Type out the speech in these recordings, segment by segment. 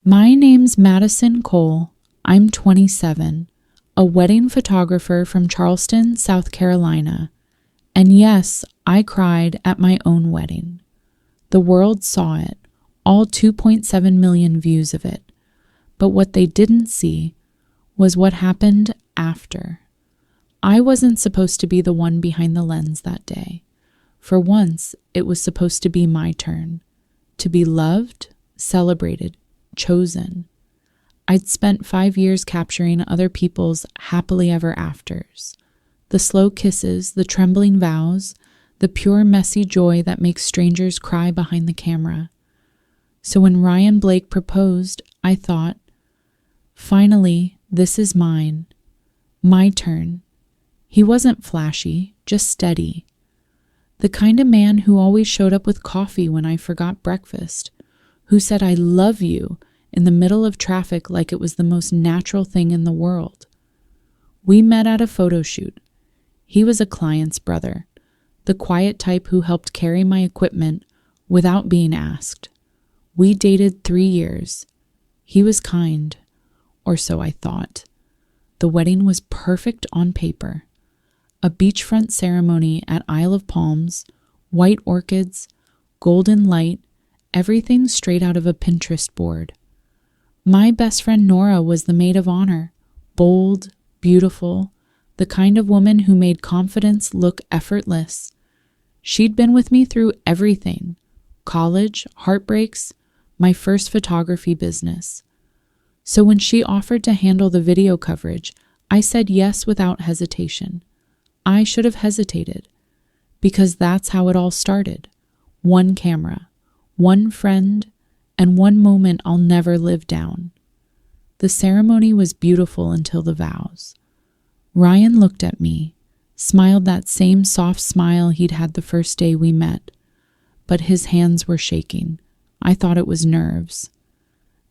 My name's Madison Cole. I'm 27, a wedding photographer from Charleston, South Carolina. And yes, I cried at my own wedding. The world saw it, all 2.7 million views of it. But what they didn't see was what happened after. I wasn't supposed to be the one behind the lens that day. For once, it was supposed to be my turn. To be loved, celebrated, chosen. I'd spent 5 years capturing other people's happily ever afters. The slow kisses, the trembling vows, the pure messy joy that makes strangers cry behind the camera. So when Ryan Blake proposed, I thought, finally, this is mine. My turn. He wasn't flashy, just steady. The kind of man who always showed up with coffee when I forgot breakfast, who said I love you in the middle of traffic like it was the most natural thing in the world. We met at a photo shoot. He was a client's brother, the quiet type who helped carry my equipment without being asked. We dated 3 years. He was kind, or so I thought. The wedding was perfect on paper. A beachfront ceremony at Isle of Palms, white orchids, golden light, everything straight out of a Pinterest board. My best friend Nora was the maid of honor, bold, beautiful, the kind of woman who made confidence look effortless. She'd been with me through everything: college, heartbreaks, my first photography business. So when she offered to handle the video coverage, I said yes without hesitation. I should have hesitated, because that's how it all started. One camera, one friend, and one moment I'll never live down. The ceremony was beautiful until the vows. Ryan looked at me, smiled that same soft smile he'd had the first day we met, but his hands were shaking. I thought it was nerves.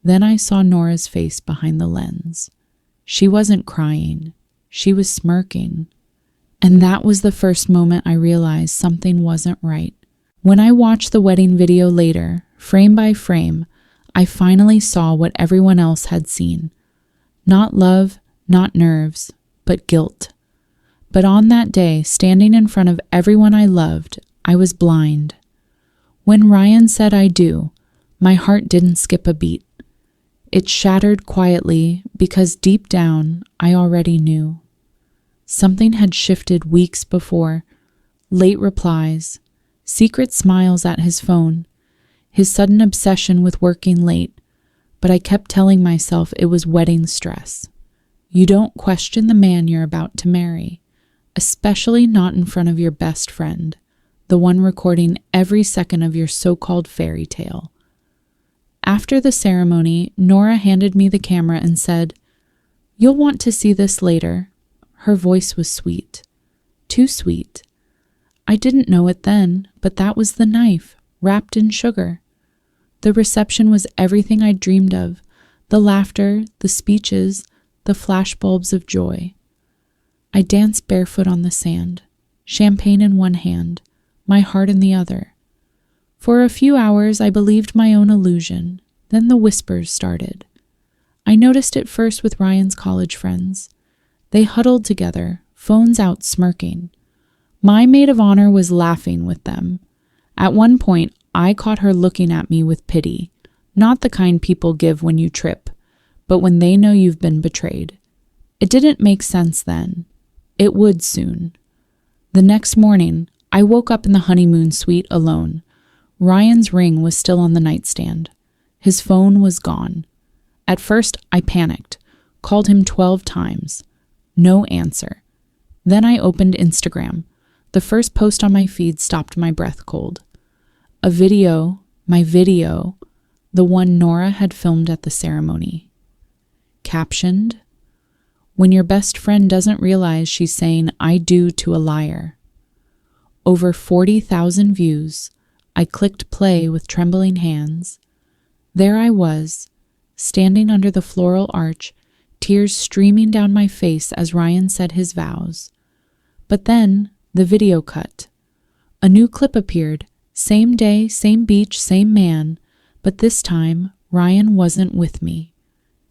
Then I saw Nora's face behind the lens. She wasn't crying. She was smirking. And that was the first moment I realized something wasn't right. When I watched the wedding video later, frame by frame, I finally saw what everyone else had seen. Not love, not nerves, but guilt. But on that day, standing in front of everyone I loved, I was blind. When Ryan said I do, my heart didn't skip a beat. It shattered quietly because deep down, I already knew. Something had shifted weeks before. Late replies, secret smiles at his phone, his sudden obsession with working late, but I kept telling myself it was wedding stress. You don't question the man you're about to marry, especially not in front of your best friend, the one recording every second of your so-called fairy tale. After the ceremony, Nora handed me the camera and said, "You'll want to see this later." Her voice was sweet. Too sweet. I didn't know it then, but that was the knife, wrapped in sugar. The reception was everything I dreamed of, the laughter, the speeches, the flashbulbs of joy. I danced barefoot on the sand, champagne in one hand, my heart in the other. For a few hours I believed my own illusion, then the whispers started. I noticed it first with Ryan's college friends. They huddled together, phones out, smirking. My maid of honor was laughing with them. At one point, I caught her looking at me with pity, not the kind people give when you trip, but when they know you've been betrayed. It didn't make sense then. It would soon. The next morning, I woke up in the honeymoon suite alone. Ryan's ring was still on the nightstand. His phone was gone. At first, I panicked, called him 12 times. No answer. Then I opened Instagram. The first post on my feed stopped my breath cold. A video, my video, the one Nora had filmed at the ceremony. Captioned, "When your best friend doesn't realize she's saying I do to a liar." Over 40,000 views. I clicked play with trembling hands. There I was, standing under the floral arch, tears streaming down my face as Ryan said his vows. But then the video cut. A new clip appeared, same day, same beach, same man, but this time Ryan wasn't with me.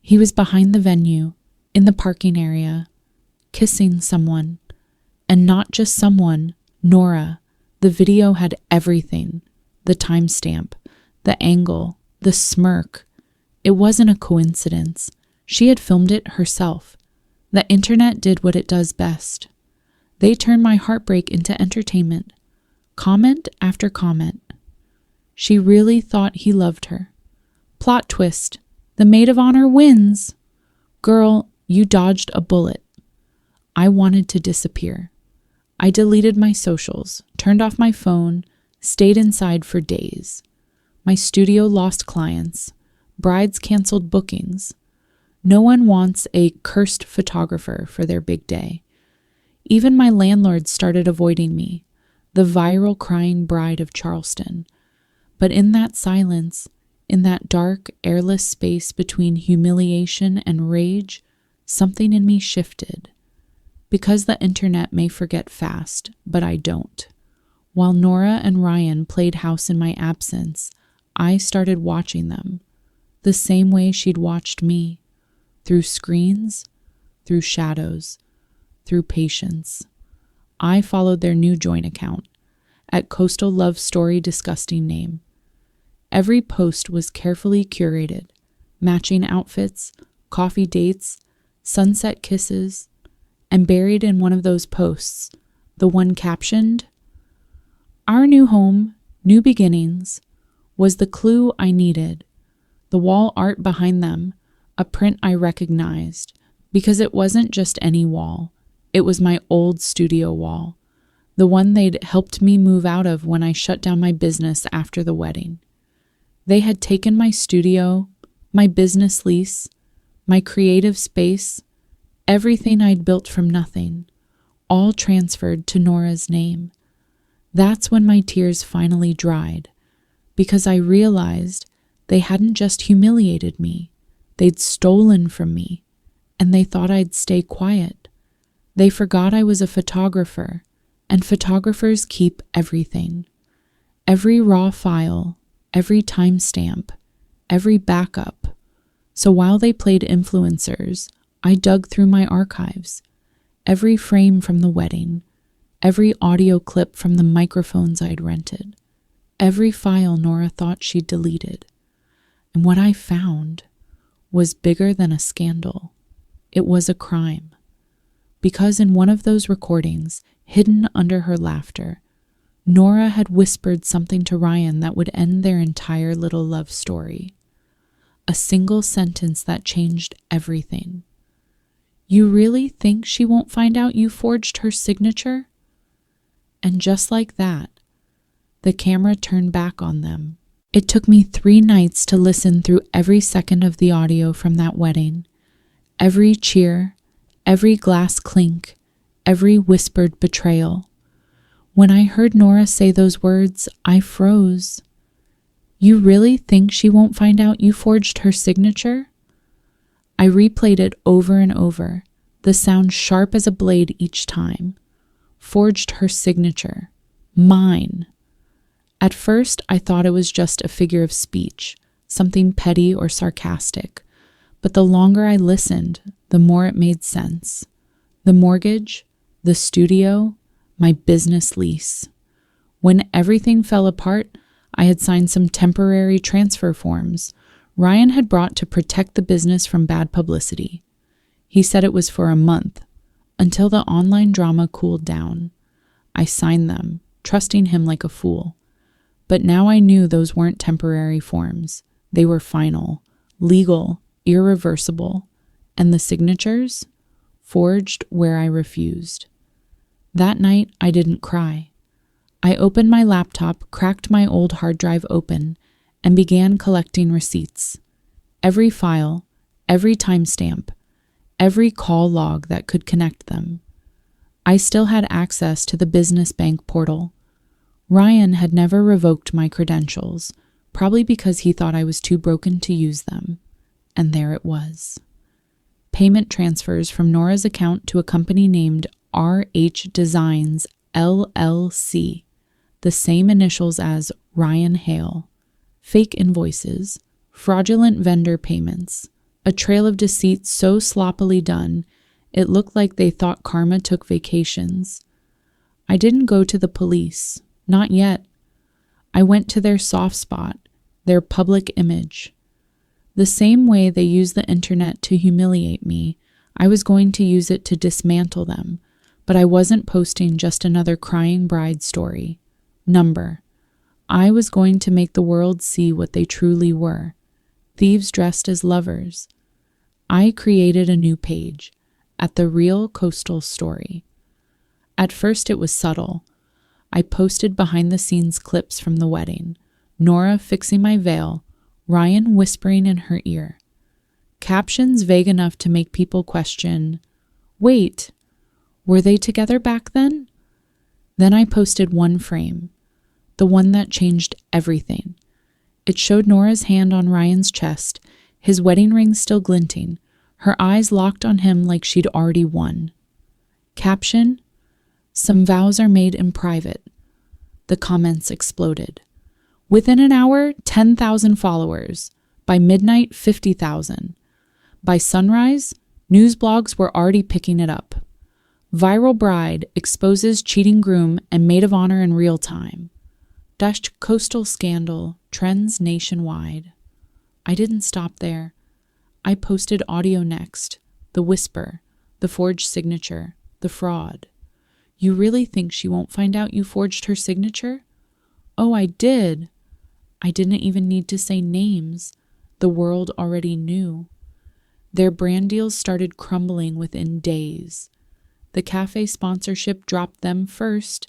He was behind the venue, in the parking area, kissing someone. And not just someone, Nora. The video had everything. The timestamp, the angle, the smirk. It wasn't a coincidence. She had filmed it herself. The internet did what it does best. They turned my heartbreak into entertainment. Comment after comment. She really thought he loved her. Plot twist. The maid of honor wins. Girl, you dodged a bullet. I wanted to disappear. I deleted my socials, turned off my phone, stayed inside for days. My studio lost clients. Brides canceled bookings. No one wants a cursed photographer for their big day. Even my landlord started avoiding me, the viral crying bride of Charleston. But in that silence, in that dark, airless space between humiliation and rage, something in me shifted. Because the internet may forget fast, but I don't. While Nora and Ryan played house in my absence, I started watching them, the same way she'd watched me, through screens, through shadows, through patience. I followed their new joint account, at Coastal Love Story Disgusting Name. Every post was carefully curated, matching outfits, coffee dates, sunset kisses, and buried in one of those posts, the one captioned, "Our new home, new beginnings," was the clue I needed. The wall art behind them, a print I recognized, because it wasn't just any wall. It was my old studio wall, the one they'd helped me move out of when I shut down my business after the wedding. They had taken my studio, my business lease, my creative space, everything I'd built from nothing, all transferred to Nora's name. That's when my tears finally dried, because I realized they hadn't just humiliated me, they'd stolen from me, and they thought I'd stay quiet. They forgot I was a photographer, and photographers keep everything. Every raw file, every timestamp, every backup. So while they played influencers, I dug through my archives. Every frame from the wedding, every audio clip from the microphones I'd rented, every file Nora thought she'd deleted. And what I found was bigger than a scandal. It was a crime. Because in one of those recordings, hidden under her laughter, Nora had whispered something to Ryan that would end their entire little love story. A single sentence that changed everything. "You really think she won't find out you forged her signature?" And just like that, the camera turned back on them. It took me 3 nights to listen through every second of the audio from that wedding. Every cheer, every glass clink, every whispered betrayal. When I heard Nora say those words, I froze. "You really think she won't find out you forged her signature?" I replayed it over and over, the sound sharp as a blade each time. Forged her signature. Mine. At first, I thought it was just a figure of speech, something petty or sarcastic. But the longer I listened, the more it made sense. The mortgage, the studio, my business lease. When everything fell apart, I had signed some temporary transfer forms Ryan had brought to protect the business from bad publicity. He said it was for a month, until the online drama cooled down. I signed them, trusting him like a fool. But now I knew those weren't temporary forms. They were final, legal, irreversible, and the signatures forged where I refused. That night, I didn't cry. I opened my laptop, cracked my old hard drive open, and began collecting receipts. Every file, every timestamp, every call log that could connect them. I still had access to the business bank portal. Ryan had never revoked my credentials, probably because he thought I was too broken to use them. And there it was. Payment transfers from Nora's account to a company named RH Designs LLC, the same initials as Ryan Hale. Fake invoices, fraudulent vendor payments, a trail of deceit so sloppily done, it looked like they thought karma took vacations. I didn't go to the police, not yet. I went to their soft spot, their public image. The same way they use the internet to humiliate me, I was going to use it to dismantle them, but I wasn't posting just another crying bride story. I was going to make the world see what they truly were, thieves dressed as lovers. I created a new page, at the Real Coastal Story. At first it was subtle. I posted behind-the-scenes clips from the wedding, Nora fixing my veil, Ryan whispering in her ear. Captions vague enough to make people question, wait, were they together back then? Then I posted one frame, the one that changed everything. It showed Nora's hand on Ryan's chest, his wedding ring still glinting, her eyes locked on him like she'd already won. Caption, some vows are made in private. The comments exploded. Within an hour, 10,000 followers. By midnight, 50,000. By sunrise, news blogs were already picking it up. Viral bride exposes cheating groom and maid of honor in real time. Dutch coastal scandal trends nationwide. I didn't stop there. I posted audio next, the whisper, the forged signature, the fraud. You really think she won't find out you forged her signature? Oh, I did. I didn't even need to say names. The world already knew. Their brand deals started crumbling within days. The cafe sponsorship dropped them first,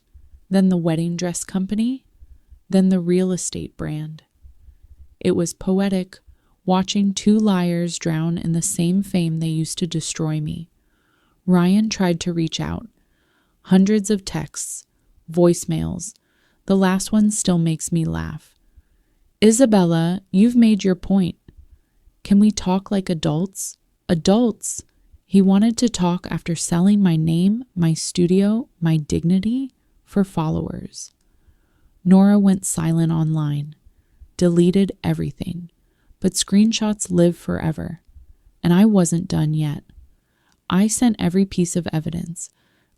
then the wedding dress company, then the real estate brand. It was poetic, watching two liars drown in the same fame they used to destroy me. Ryan tried to reach out. Hundreds of texts, voicemails. The last one still makes me laugh. Isabella, you've made your point. Can we talk like adults? Adults! He wanted to talk after selling my name, my studio, my dignity for followers. Nora went silent online, deleted everything, but screenshots live forever, and I wasn't done yet. I sent every piece of evidence,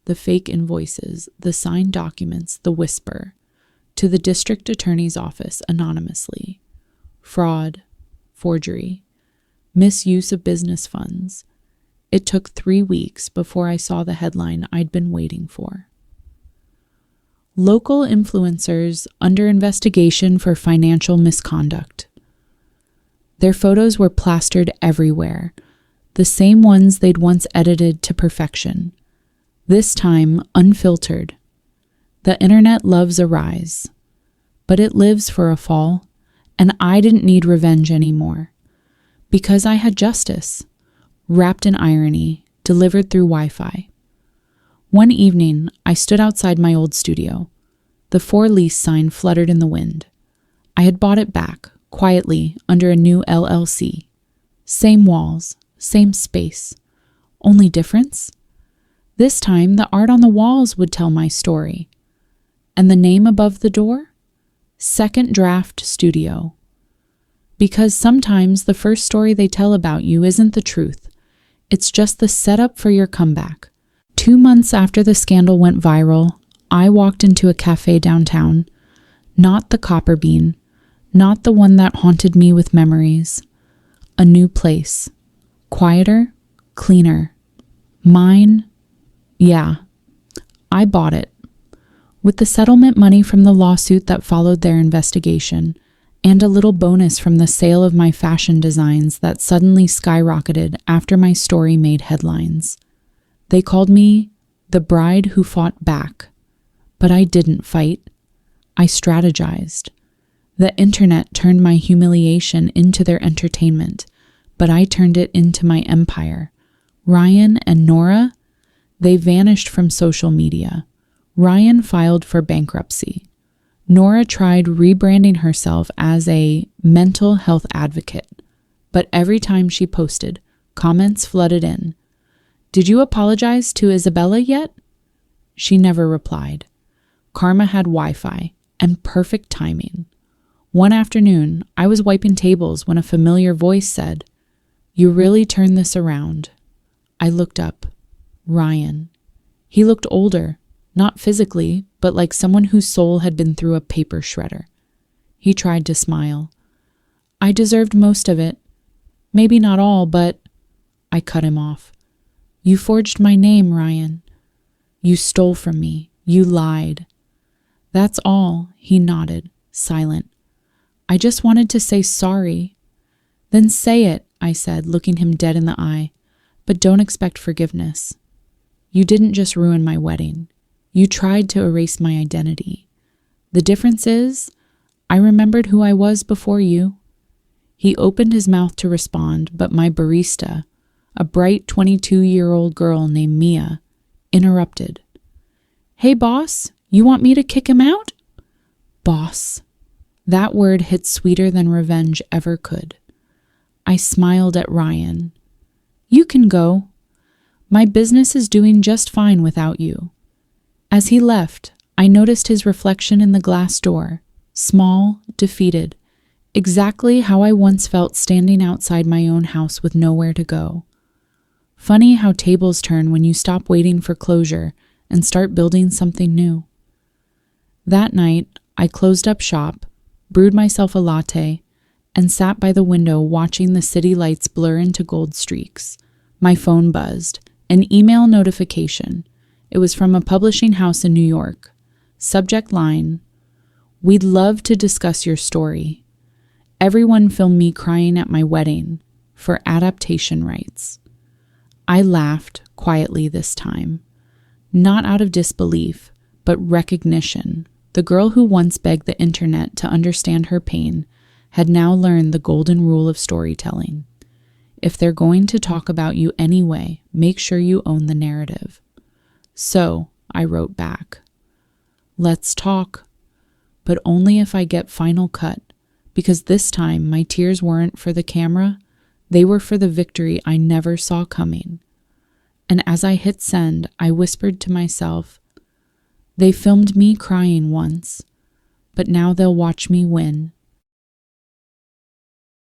the fake invoices, the signed documents, the whisper, to the district attorney's office anonymously. Fraud, forgery, misuse of business funds. It took 3 weeks before I saw the headline I'd been waiting for. Local influencers under investigation for financial misconduct. Their photos were plastered everywhere, the same ones they'd once edited to perfection, this time unfiltered. The internet loves a rise, but it lives for a fall, and I didn't need revenge anymore, because I had justice, wrapped in irony, delivered through Wi-Fi. One evening, I stood outside my old studio. The for lease sign fluttered in the wind. I had bought it back, quietly, under a new LLC. Same walls, same space. Only difference? This time, the art on the walls would tell my story. And the name above the door? Second Draft Studio. Because sometimes the first story they tell about you isn't the truth. It's just the setup for your comeback. 2 months after the scandal went viral, I walked into a cafe downtown. Not the Copper Bean. Not the one that haunted me with memories. A new place. Quieter, cleaner. Mine. Yeah. I bought it. With the settlement money from the lawsuit that followed their investigation, and a little bonus from the sale of my fashion designs that suddenly skyrocketed after my story made headlines. They called me the bride who fought back. But I didn't fight. I strategized. The internet turned my humiliation into their entertainment, but I turned it into my empire. Ryan and Nora, they vanished from social media. Ryan filed for bankruptcy. Nora tried rebranding herself as a mental health advocate, but every time she posted, comments flooded in. Did you apologize to Isabella yet? She never replied. Karma had Wi-Fi and perfect timing. One afternoon, I was wiping tables when a familiar voice said, "You really turned this around." I looked up. Ryan. He looked older, not physically, but like someone whose soul had been through a paper shredder. He tried to smile. "I deserved most of it. Maybe not all, but—" I cut him off. "You forged my name, Ryan. You stole from me. You lied." "That's all," he nodded, silent. "I just wanted to say sorry." "Then say it," I said, looking him dead in the eye. "But don't expect forgiveness. You didn't just ruin my wedding. You tried to erase my identity. The difference is, I remembered who I was before you." He opened his mouth to respond, but my barista, a bright 22-year-old girl named Mia, interrupted. "Hey, boss, you want me to kick him out?" Boss. That word hit sweeter than revenge ever could. I smiled at Ryan. "You can go. My business is doing just fine without you." As he left, I noticed his reflection in the glass door, small, defeated, exactly how I once felt standing outside my own house with nowhere to go. Funny how tables turn when you stop waiting for closure and start building something new. That night, I closed up shop, brewed myself a latte, and sat by the window watching the city lights blur into gold streaks. My phone buzzed. An email notification. It was from a publishing house in New York. Subject line, "We'd love to discuss your story. Everyone filmed me crying at my wedding for adaptation rights." I laughed quietly this time. Not out of disbelief, but recognition. The girl who once begged the internet to understand her pain had now learned the golden rule of storytelling. If they're going to talk about you anyway, make sure you own the narrative. So, I wrote back, "Let's talk, but only if I get final cut, because this time my tears weren't for the camera, they were for the victory I never saw coming." And as I hit send, I whispered to myself, "They filmed me crying once, but now they'll watch me win."